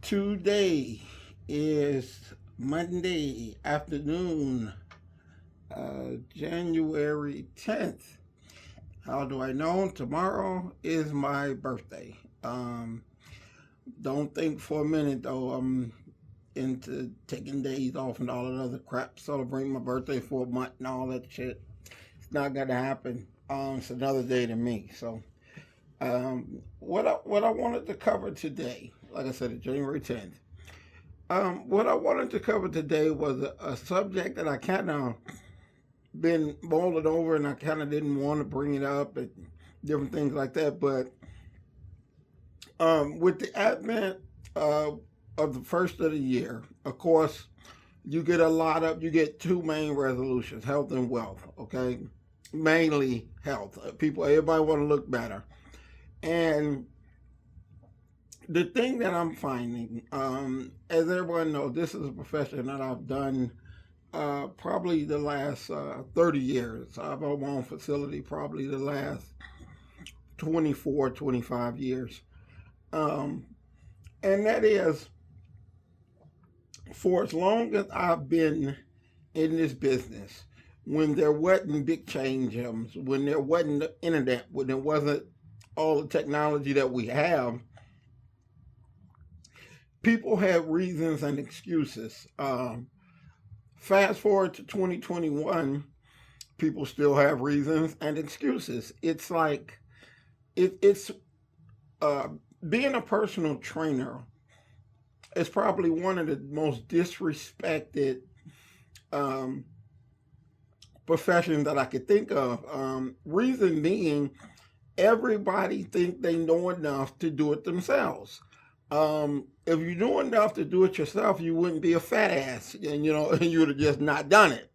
Today is Monday afternoon, January 10th. How do I know? Tomorrow is my birthday. Don't think for a minute though I'm into taking days off and all that other crap, celebrating my birthday for a month and all that shit. It's not gonna happen. It's another day to me. So, what I wanted to cover today, like I said, it's January 10th. What I wanted to cover today was a subject that I kind of been mulling over, and I kind of didn't want to bring it up and different things like that. But with the advent of the first of the year, of course, you get two main resolutions: health and wealth. Okay, mainly health. Everybody want to look better, and the thing that I'm finding, as everyone knows, this is a profession that I've done probably the last 30 years. I've owned my own facility probably the last 24, 25 years. Um, and that is, for as long as I've been in this business, when there wasn't big change when there wasn't the internet, when there wasn't all the technology that we have, people have reasons and excuses. Fast forward to 2021, people still have reasons and excuses. It's like it's uh, being a personal trainer is probably one of the most disrespected um, professions that I could think of. Reason being, everybody think they know enough to do it themselves. If you knew enough to do it yourself, you wouldn't be a fat ass, and you would have just not done it.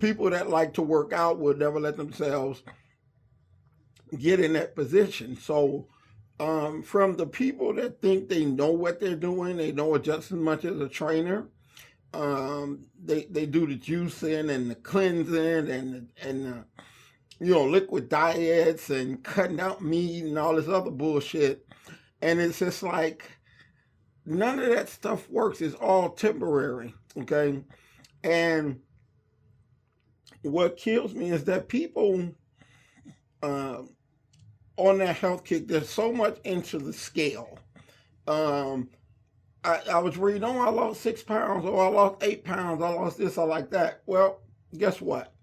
People that like to work out would never let themselves get in that position. So, from the people that think they know what they're doing, they know it just as much as a trainer. They do the juicing and the cleansing and liquid diets and cutting out meat and all this other bullshit. And it's just like none of that stuff works. It's all temporary. Okay. And what kills me is that people uh, on that health kick, they're so much into the scale. Um, I was reading, oh, I lost 6 pounds, or I lost 8 pounds, I lost this, I like that. Well, guess what?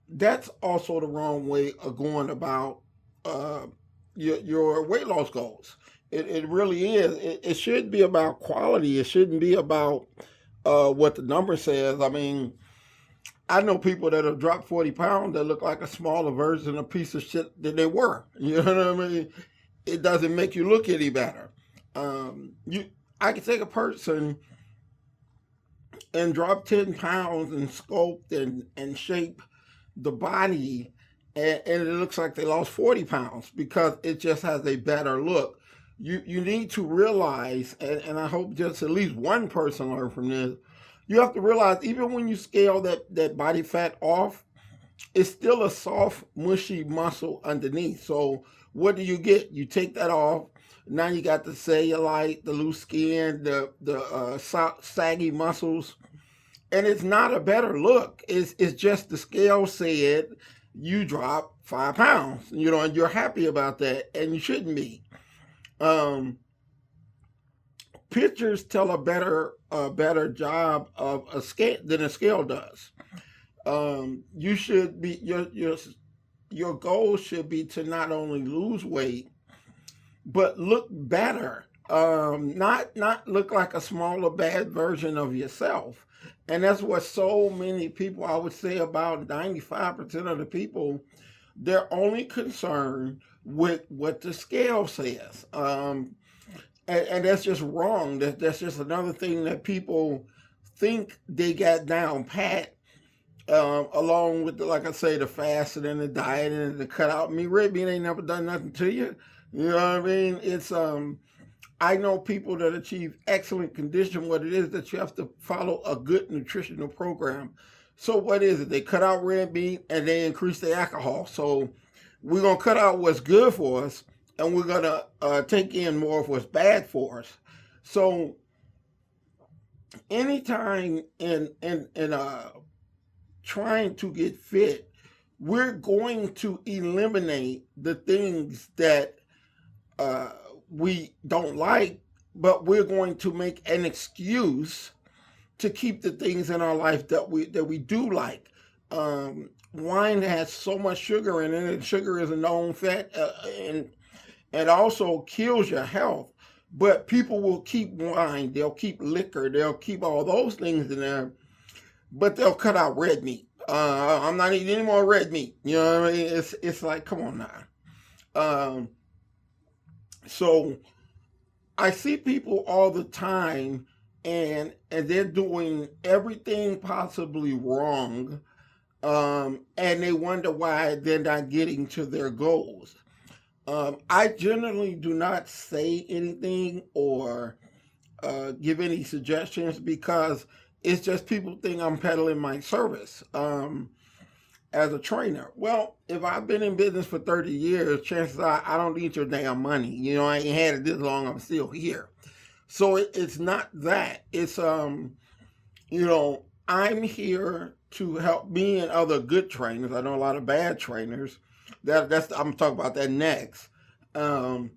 That's also the wrong way of going about uh, your weight loss goals. It really is. It should be about quality. It shouldn't be about what the number says. I mean, I know people that have dropped 40 pounds that look like a smaller version of piece of shit than they were. You know what I mean? It doesn't make you look any better. You, I could take a person and drop 10 pounds and sculpt and shape the body, and it looks like they lost 40 pounds because it just has a better look. You need to realize, and I hope just at least one person learned from this, you have to realize even when you scale that body fat off, it's still a soft, mushy muscle underneath. So what do you get? You take that off. Now you got the cellulite, the loose skin, the saggy muscles, and it's not a better look. It's just the scale said you dropped 5 pounds, and you're happy about that, and you shouldn't be. Um, Pictures tell a better job of a scale than a scale does. You should be your goal should be to not only lose weight but look better. Not look like a smaller, bad version of yourself. And that's what so many people, I would say about 95% of the people, they're only concerned with what the scale says. And that's just wrong. That's just another thing that people think they got down pat, along with, like I say, the fasting and the diet and the cut out meat. Red meat ain't never done nothing to you. You know what I mean? I know people that achieve excellent condition. What it is that you have to follow a good nutritional program. So what is it? They cut out red meat and they increase the alcohol. So we're gonna cut out what's good for us, and we're going to take in more of what's bad for us. So anytime in trying to get fit, we're going to eliminate the things that we don't like, but we're going to make an excuse to keep the things in our life that we do like. Wine has so much sugar in it, and sugar is a known fat, and also kills your health. But people will keep wine, they'll keep liquor, they'll keep all those things in there, but they'll cut out red meat. I'm not eating any more red meat. You know what I mean? It's like, come on now. So I see people all the time, and they're doing everything possibly wrong, and they wonder why they're not getting to their goals. I generally do not say anything or give any suggestions because it's just people think I'm peddling my service as a trainer. Well, if I've been in business for 30 years, chances are I don't need your damn money. You know, I ain't had it this long, I'm still here. So it's not that. It's, I'm here to help me and other good trainers. I know a lot of bad trainers. I'm gonna talk about that next. If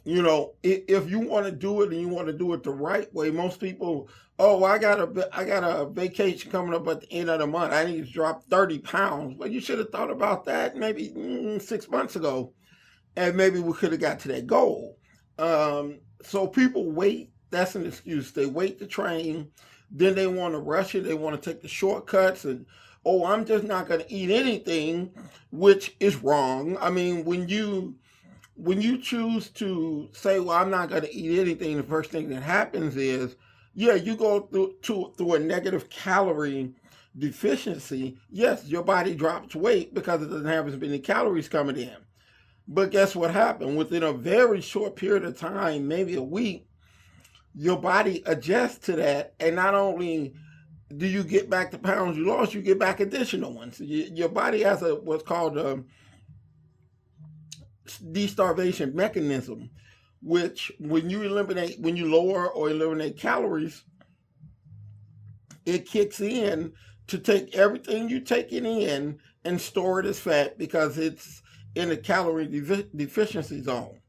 you want to do it and you want to do it the right way, most people, I got a vacation coming up at the end of the month. I need to drop 30 pounds. Well, you should have thought about that maybe 6 months ago, and maybe we could have got to that goal. So people wait. That's an excuse. They wait to train. Then they want to rush it. They want to take the shortcuts and, I'm just not going to eat anything, which is wrong. I mean, when you choose to say, well, I'm not going to eat anything, the first thing that happens is, you go through a negative calorie deficiency. Yes, your body drops weight because it doesn't have as many calories coming in. But guess what happened? Within a very short period of time, maybe a week, your body adjusts to that, and not only do you get back the pounds you lost, you get back additional ones. Your body has what's called a de-starvation mechanism, which when you lower or eliminate calories, it kicks in to take everything you're taking in and store it as fat because it's in a calorie deficiency zone.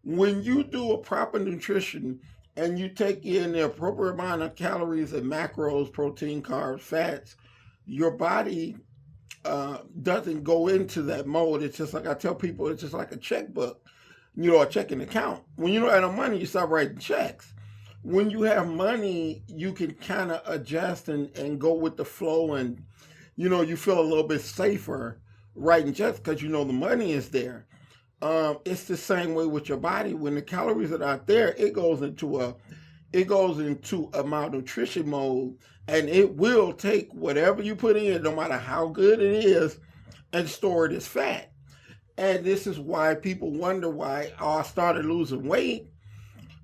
When you do a proper nutrition and you take in the appropriate amount of calories and macros, protein, carbs, fats, your body doesn't go into that mode. It's just like I tell people, it's just like a checkbook, a checking account. When you don't have no money, you start writing checks. When you have money, you can kind of adjust and go with the flow, and you feel a little bit safer writing checks because the money is there. It's the same way with your body. When the calories are out there, it goes into a malnutrition mode, and it will take whatever you put in, no matter how good it is, and store it as fat. And this is why people wonder why I started losing weight.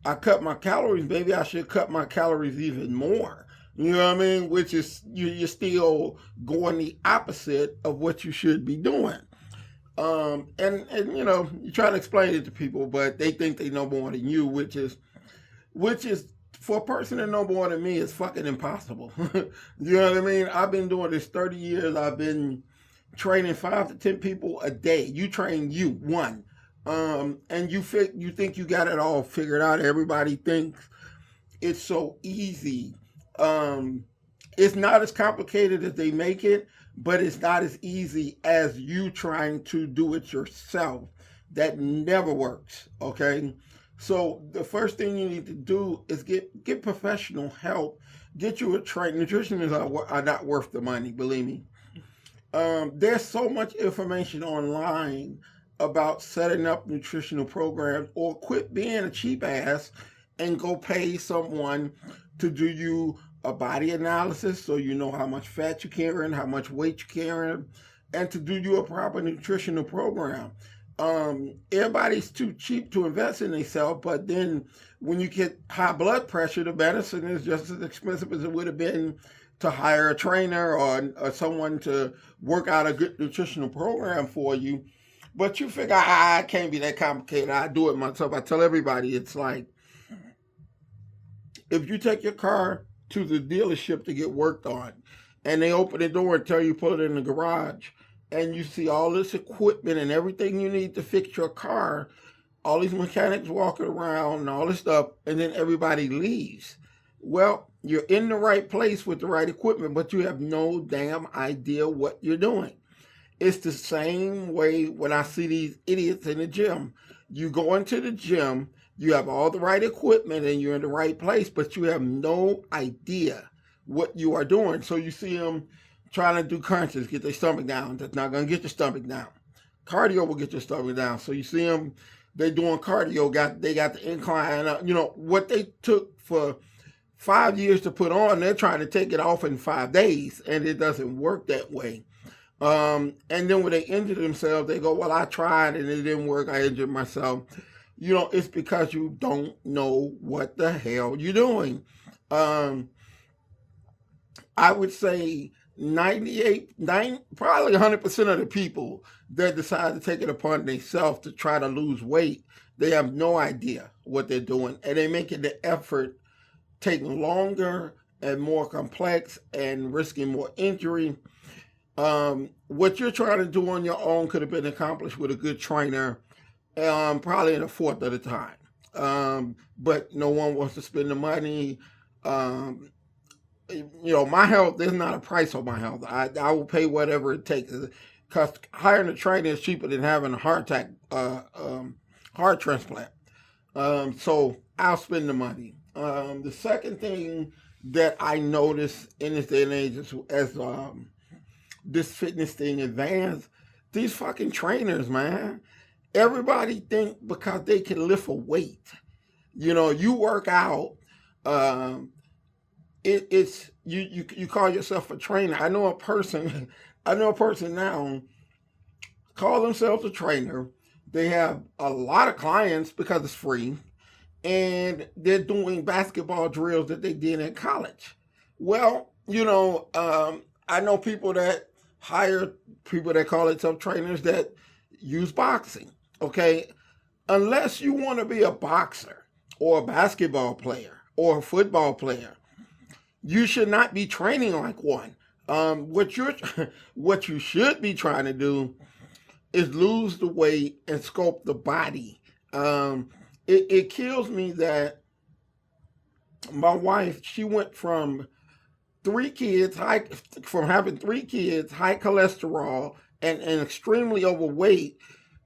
I cut my calories. Maybe I should cut my calories even more. You know what I mean? Which is you're still going the opposite of what you should be doing. You try to explain it to people, but they think they know more than you, which is for a person to know more than me is fucking impossible. You know what I mean? I've been doing this 30 years. I've been training 5 to 10 people a day. You train one. And you think you got it all figured out. Everybody thinks it's so easy. It's not as complicated as they make it, but it's not as easy as you trying to do it yourself. That never works, okay? So the first thing you need to do is get professional help. Get you a trainer. Nutritionists are not worth the money, believe me. There's so much information online about setting up nutritional programs, or quit being a cheap ass and go pay someone to do you a body analysis so you know how much fat you're carrying, how much weight you're carrying, and to do you a proper nutritional program. Everybody's too cheap to invest in themselves, but then when you get high blood pressure, the medicine is just as expensive as it would have been to hire a trainer or someone to work out a good nutritional program for you. But you figure, I can't be that complicated. I do it myself. I tell everybody, it's like, if you take your car to the dealership to get worked on, and they open the door and tell you put it in the garage, and you see all this equipment and everything you need to fix your car, all these mechanics walking around and all this stuff, and then everybody leaves. Well, you're in the right place with the right equipment, but you have no damn idea what you're doing. It's the same way when I see these idiots in the gym. You go into the gym, you have all the right equipment and you're in the right place, but you have no idea what you are doing. So you see them trying to do crunches, get their stomach down. That's not going to get your stomach down. Cardio will get your stomach down. So you see them, they're doing cardio, they got the incline. What they took for 5 years to put on, they're trying to take it off in 5 days, and it doesn't work that way. And then when they injure themselves, they go, well, I tried and it didn't work. I injured myself. It's because you don't know what the hell you're doing. I would say probably 100% of the people that decide to take it upon themselves to try to lose weight, they have no idea what they're doing. And they make it the effort take longer and more complex and risking more injury. What you're trying to do on your own could have been accomplished with a good trainer, probably in a fourth of the time. But no one wants to spend the money. My health, there's not a price on my health. I will pay whatever it takes. Because hiring a trainer is cheaper than having a heart transplant. So I'll spend the money. The second thing that I notice in this day and age is as this fitness thing advanced, these fucking trainers, man, everybody think because they can lift a weight, you work out, it's you call yourself a trainer. I know a person now call themselves a trainer. They have a lot of clients because it's free, and they're doing basketball drills that they did in college. Well, I know people that hire people that call themselves trainers that use boxing. Okay, unless you want to be a boxer or a basketball player or a football player, you should not be training like one. What you should be trying to do is lose the weight and sculpt the body. It kills me that my wife, she went from having 3 kids, high cholesterol, and extremely overweight,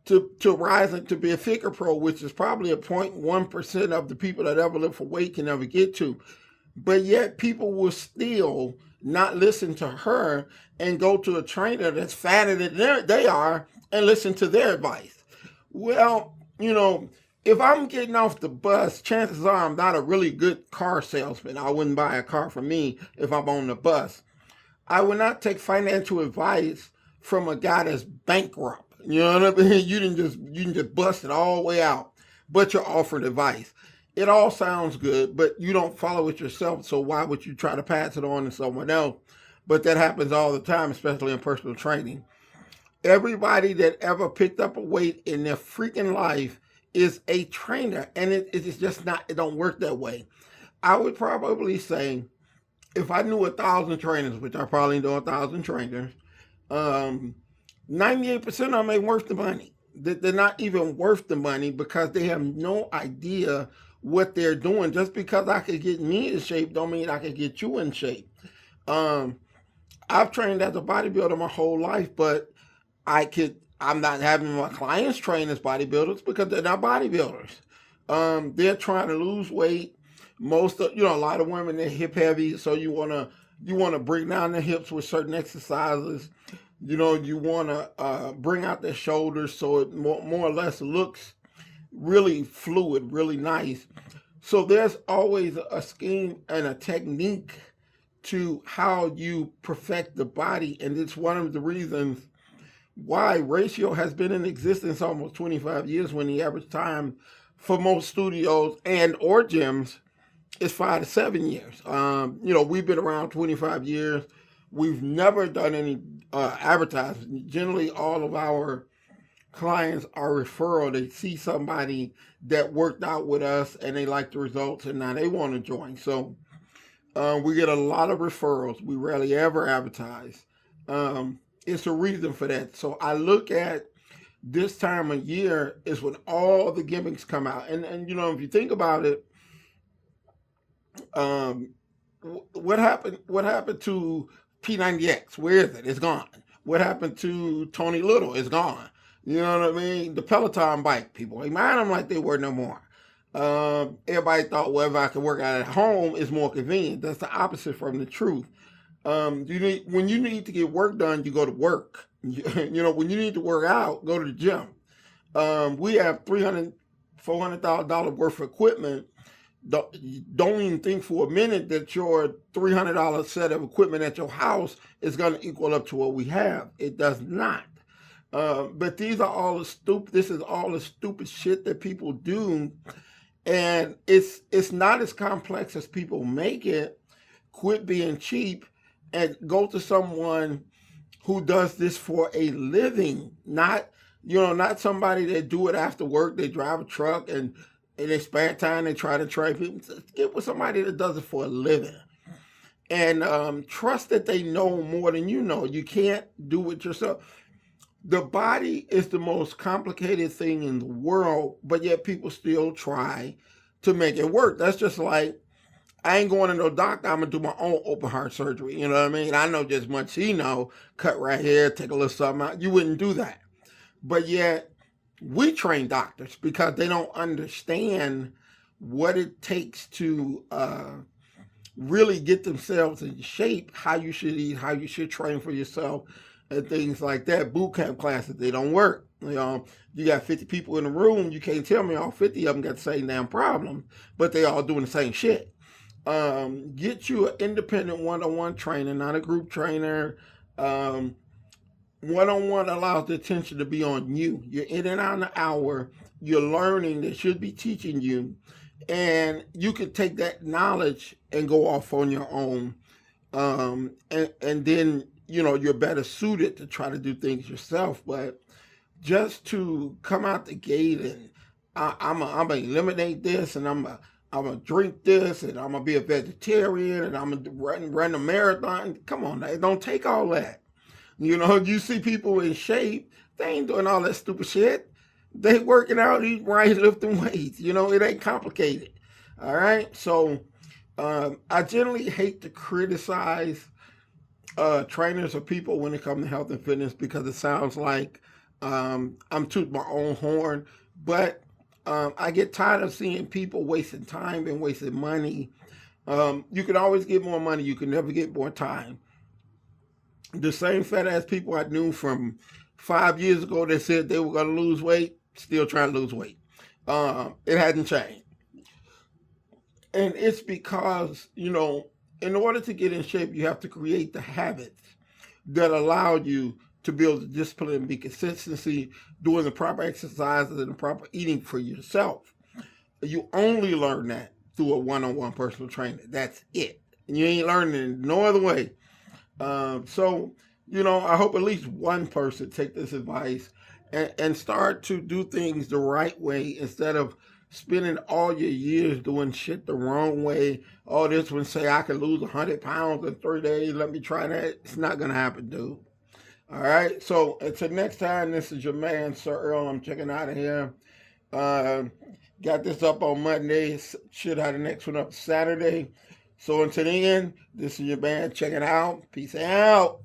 to rising to be a figure pro, which is probably a 0.1% of the people that ever live for weight can ever get to. But yet people will still not listen to her and go to a trainer that's fatter than they are and listen to their advice. Well, if I'm getting off the bus, chances are I'm not a really good car salesman. I wouldn't buy a car for me if I'm on the bus. I would not take financial advice from a guy that's bankrupt. You know what I mean? You can just bust it all the way out, but you're offered advice. It all sounds good, but you don't follow it yourself, so why would you try to pass it on to someone else? But that happens all the time, especially in personal training. Everybody that ever picked up a weight in their freaking life is a trainer, and it's just not, it don't work that way. I would probably say, if I knew 1,000 trainers, which I probably know 1,000 trainers, 98% of them ain't worth the money. They're not even worth the money because they have no idea what they're doing. Just because I could get me in shape don't mean I could get you in shape. I've trained as a bodybuilder my whole life, but I'm not having my clients train as bodybuilders because they're not bodybuilders. They're trying to lose weight. A lot of women, they're hip heavy, so you wanna bring down the hips with certain exercises. You want to bring out their shoulders so it more or less looks really fluid, really nice. So there's always a scheme and a technique to how you perfect the body. And it's one of the reasons why ratio has been in existence almost 25 years when the average time for most studios and or gyms is 5 to 7 years. We've been around 25 years. We've never done any advertising. Generally, all of our clients are referral. They see somebody that worked out with us and they like the results and now they want to join. So we get a lot of referrals. We rarely ever advertise. It's a reason for that. So I look at this time of year is when all the gimmicks come out. And you know, if you think about it, um, what happened? What happened to P90X? Where is it? It's gone. What happened to Tony Little? It's gone. You know what I mean? The Peloton bike people, they mind them like they were no more. Everybody thought, well, if I could work out at home, it's more convenient. That's the opposite from the truth. When you need to get work done, you go to work. You know, when you need to work out, go to the gym. We have $400,000 worth of equipment. Don't even think for a minute that your $300 set of equipment at your house is going to equal up to what we have. It does not. But these are all the stupid. This is all the stupid shit that people do, and it's not as complex as people make it. Quit being cheap and go to someone who does this for a living, not somebody that do it after work. They drive a truck and in their spare time they try to train people. Get with somebody that does it for a living, and trust that they know more than you know. You can't do it yourself. The body is the most complicated thing in the world, but yet people still try to make it work. That's just like, I ain't going to no doctor. I'm going to do my own open heart surgery. You know what I mean? I know just much he know. Cut right here, take a little something out. You wouldn't do that. But yet, we train doctors because they don't understand what it takes to really get themselves in shape, how you should eat, how you should train for yourself, and things like that. Boot camp classes, they don't work. You know, you got 50 people in the room. You can't tell me all 50 of them got the same damn problem, but they all doing the same shit. Get you an independent one-on-one trainer, not a group trainer. One-on-one allows the attention to be on you. You're in and out an hour. You're learning. They should be teaching you. And you can take that knowledge and go off on your own. And then, you know, you're better suited to try to do things yourself. But just to come out the gate and I'm going to eliminate this, and I'm going to drink this, and I'm going to be a vegetarian, and I'm going to run a marathon. Come on, it don't take all that. You know, you see people in shape, they ain't doing all that stupid shit. They working out, eating right, lifting weights. You know, it ain't complicated. All right? So I generally hate to criticize trainers or people when it comes to health and fitness, because it sounds like I'm tooting my own horn. But I get tired of seeing people wasting time and wasting money. You can always get more money. You can never get more time. The same fat ass people I knew from 5 years ago that said they were going to lose weight, still trying to lose weight. It hasn't changed. And it's because, you know, in order to get in shape, you have to create the habits that allow you to build the discipline and be consistency doing the proper exercises and the proper eating for yourself. You only learn that through a one-on-one personal trainer. That's it. And you ain't learning it no other way. So, you know, I hope at least one person take this advice and start to do things the right way instead of spending all your years doing shit the wrong way. All this one say, I can lose 100 pounds in 3 days. Let me try that. It's not going to happen, dude. All right. So until next time, this is your man, Sir Earl. I'm checking out of here. Got this up on Monday. Should have the next one up Saturday. So until then, this is your man checking out. Peace out.